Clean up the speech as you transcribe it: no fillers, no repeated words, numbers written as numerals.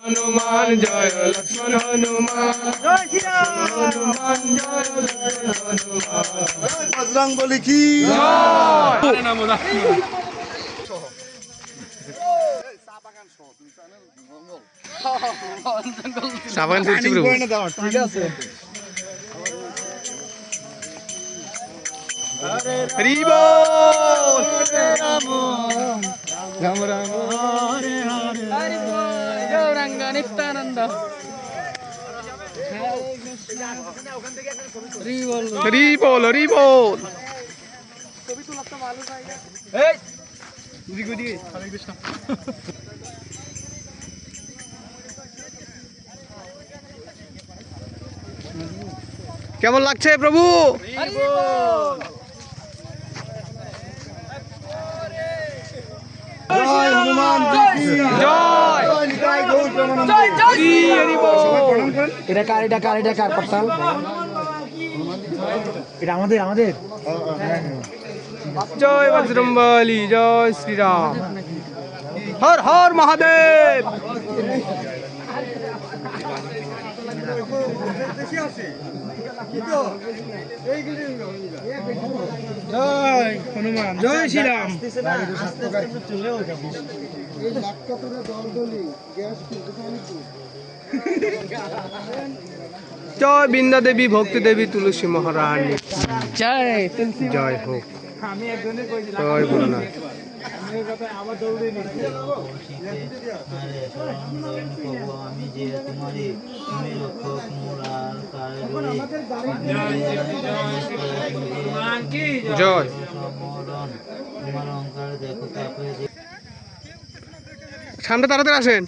হনুমান জয় লক্ষ্মণ হনুমান জয় হনুমান জয় হনুমান বজরং বলি কি জয় সাবান দিচ্ছি প্রভু ঠিক আছে হরি বল রাম রাম হরে হরে গৌরাঙ্গ নিত্যানন্দ হরি বল হরি বল কেমন লাগছে প্রভু জয় হনুমান জয় নিতাই গৌর প্রেমানন্দ হরি হরি বল এটা কার করতাল এটা আমাদের জয় বজরংবলী জয় শ্রীরাম হর হর মহাদেব জয় হনুমান জয় শ্রীরাম জয় বৃন্দা দেবী ভক্তি দেবী তুলসী মহারানী জয় জয় হোক জয় গুরুনাথ আমি যে তোমারে তুমি রক্ষক মুরার কারজরে জয় তোমার অহংকার দেখো তারপরে সামনে তাড়াতাড়ি আসেন